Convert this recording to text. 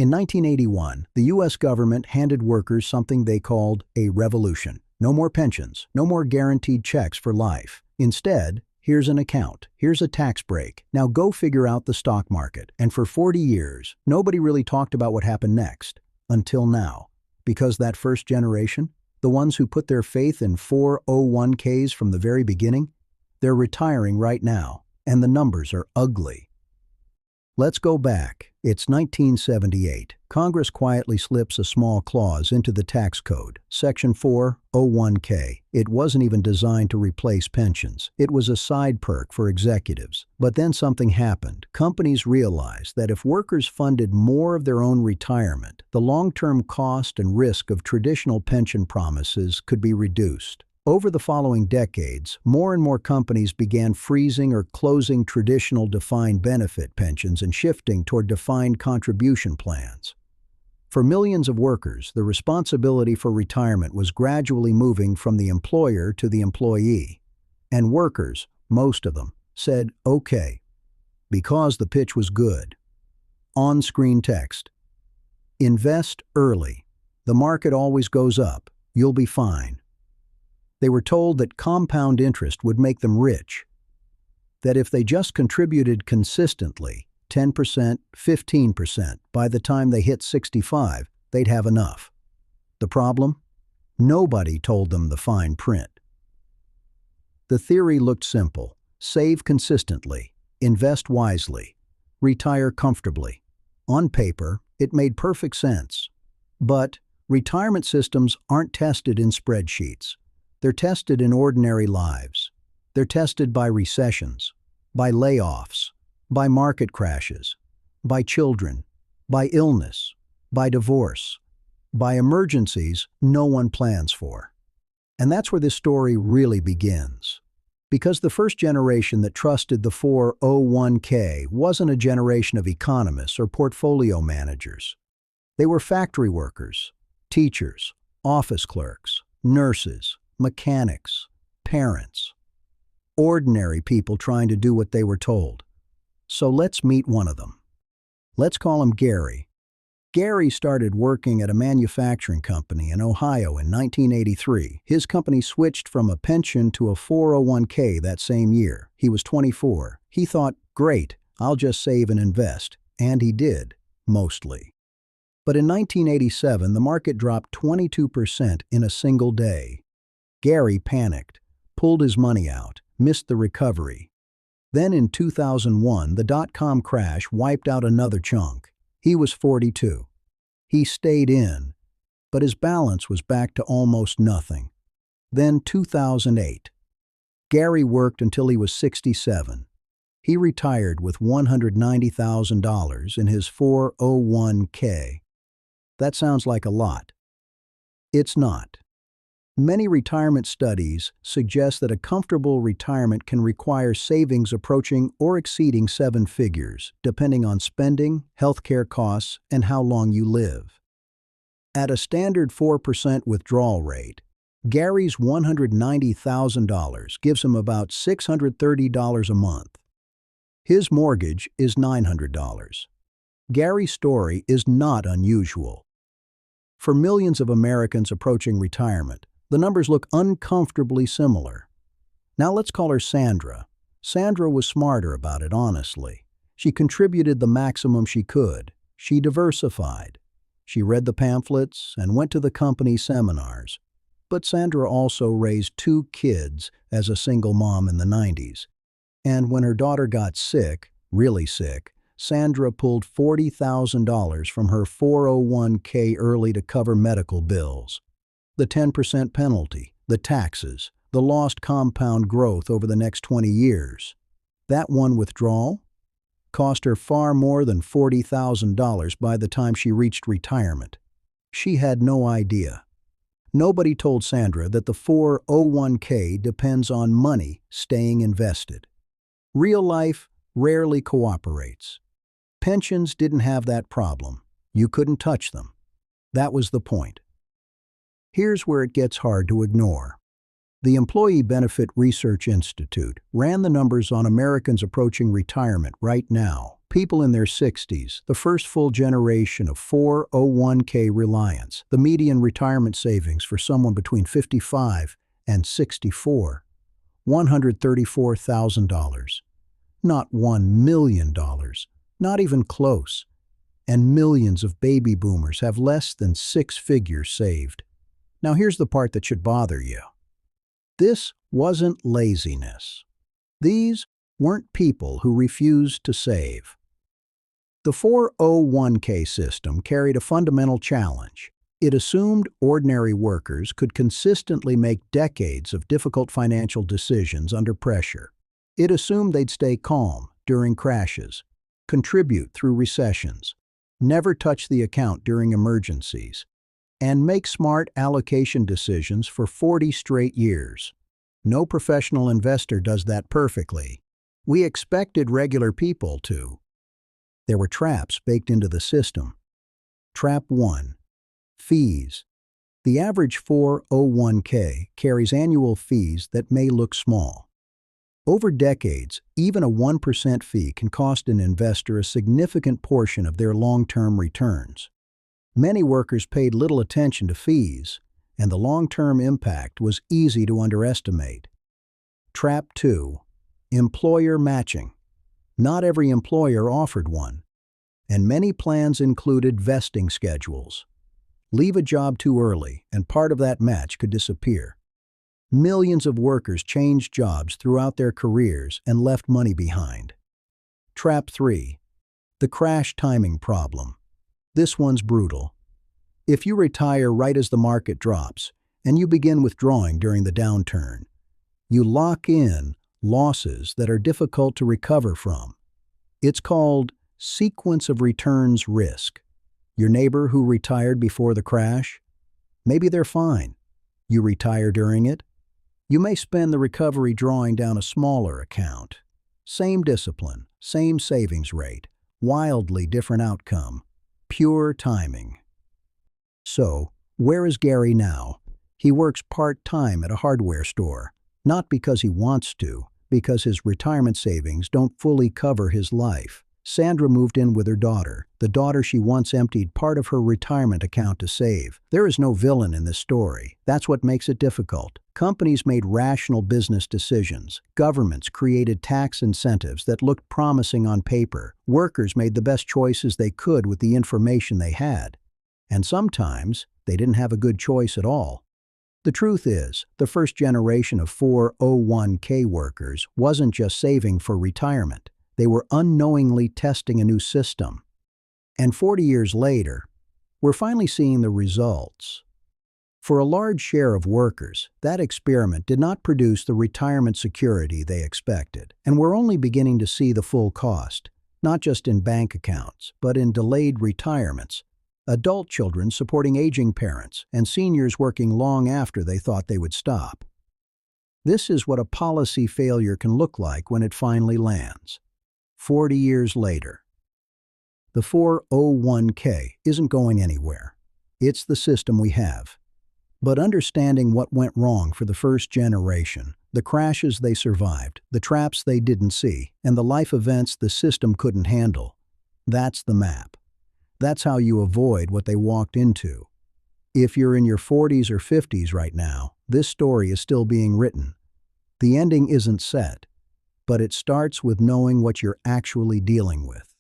In 1981, the U.S. government handed workers something they called a revolution. No more pensions, no more guaranteed checks for life. Instead, here's an account, here's a tax break. Now go figure out the stock market. And for 40 years, nobody really talked about what happened next. Until now. Because that first generation, the ones who put their faith in 401ks from the very beginning, they're retiring right now, and the numbers are ugly. Let's go back. It's 1978. Congress quietly slips a small clause into the tax code, Section 401k. It wasn't even designed to replace pensions. It was a side perk for executives. But then something happened. Companies realized that if workers funded more of their own retirement, the long-term cost and risk of traditional pension promises could be reduced. Over the following decades, more and more companies began freezing or closing traditional defined benefit pensions and shifting toward defined contribution plans. For millions of workers, the responsibility for retirement was gradually moving from the employer to the employee. And workers, most of them, said, okay, because the pitch was good. On-screen text. Invest early. The market always goes up. You'll be fine. They were told that compound interest would make them rich, that if they just contributed consistently, 10%, 15%, by the time they hit 65, they'd have enough. The problem? Nobody told them the fine print. The theory looked simple. Save consistently, invest wisely, retire comfortably. On paper, it made perfect sense. But retirement systems aren't tested in spreadsheets. They're tested in ordinary lives. They're tested by recessions, by layoffs, by market crashes, by children, by illness, by divorce, by emergencies no one plans for. And that's where this story really begins. Because the first generation that trusted the 401k wasn't a generation of economists or portfolio managers. They were factory workers, teachers, office clerks, nurses, mechanics, parents, ordinary people trying to do what they were told. So let's meet one of them. Let's call him Gary. Gary started working at a manufacturing company in Ohio in 1983. His company switched from a pension to a 401k that same year. He was 24. He thought, great, I'll just save and invest. And he did, mostly. But in 1987, the market dropped 22% in a single day. Gary panicked, pulled his money out, missed the recovery. Then in 2001, the dot-com crash wiped out another chunk. He was 42. He stayed in, but his balance was back to almost nothing. Then 2008. Gary worked until he was 67. He retired with $190,000 in his 401k. That sounds like a lot. It's not. Many retirement studies suggest that a comfortable retirement can require savings approaching or exceeding 7 figures, depending on spending, healthcare costs, and how long you live. At a standard 4% withdrawal rate, Gary's $190,000 gives him about $630 a month. His mortgage is $900. Gary's story is not unusual. For millions of Americans approaching retirement, the numbers look uncomfortably similar. Now let's call her Sandra. Sandra was smarter about it, honestly. She contributed the maximum she could. She diversified. She read the pamphlets and went to the company seminars. But Sandra also raised 2 kids as a single mom in the 90s. And when her daughter got sick, really sick, Sandra pulled $40,000 from her 401k early to cover medical bills. The 10% penalty, the taxes, the lost compound growth over the next 20 years. That one withdrawal cost her far more than $40,000 by the time she reached retirement. She had no idea. Nobody told Sandra that the 401k depends on money staying invested. Real life rarely cooperates. Pensions didn't have that problem. You couldn't touch them. That was the point. Here's where it gets hard to ignore. The Employee Benefit Research Institute ran the numbers on Americans approaching retirement right now. People in their 60s, the first full generation of 401k reliance, the median retirement savings for someone between 55 and 64, $134,000. Not $1 million, not even close. And millions of baby boomers have less than 6 figures saved. Now here's the part that should bother you. This wasn't laziness. These weren't people who refused to save. The 401k system carried a fundamental challenge. It assumed ordinary workers could consistently make decades of difficult financial decisions under pressure. It assumed they'd stay calm during crashes, contribute through recessions, never touch the account during emergencies, and make smart allocation decisions for 40 straight years. No professional investor does that perfectly. We expected regular people to. There were traps baked into the system. Trap 1. Fees. The average 401k carries annual fees that may look small. Over decades, even a 1% fee can cost an investor a significant portion of their long-term returns. Many workers paid little attention to fees, and the long-term impact was easy to underestimate. Trap 2. Employer matching. Not every employer offered one, and many plans included vesting schedules. Leave a job too early, and part of that match could disappear. Millions of workers changed jobs throughout their careers and left money behind. Trap 3. The crash timing problem. This one's brutal. If you retire right as the market drops, and you begin withdrawing during the downturn, you lock in losses that are difficult to recover from. It's called sequence of returns risk. Your neighbor who retired before the crash? Maybe they're fine. You retire during it? You may spend the recovery drawing down a smaller account. Same discipline, same savings rate, wildly different outcome. Pure timing. So, where is Gary now? He works part-time at a hardware store, not because he wants to, because his retirement savings don't fully cover his life. Sandra moved in with her daughter, the daughter she once emptied part of her retirement account to save. There is no villain in this story. That's what makes it difficult. Companies made rational business decisions. Governments created tax incentives that looked promising on paper. Workers made the best choices they could with the information they had. And sometimes, they didn't have a good choice at all. The truth is, the first generation of 401k workers wasn't just saving for retirement. They were unknowingly testing a new system. And 40 years later, we're finally seeing the results. For a large share of workers, that experiment did not produce the retirement security they expected, and we're only beginning to see the full cost, not just in bank accounts, but in delayed retirements, adult children supporting aging parents, and seniors working long after they thought they would stop. This is what a policy failure can look like when it finally lands. 40 years later. The 401k isn't going anywhere. It's the system we have. But understanding what went wrong for the first generation, the crashes they survived, the traps they didn't see, and the life events the system couldn't handle, that's the map. That's how you avoid what they walked into. If you're in your 40s or 50s right now, this story is still being written. The ending isn't set, but it starts with knowing what you're actually dealing with.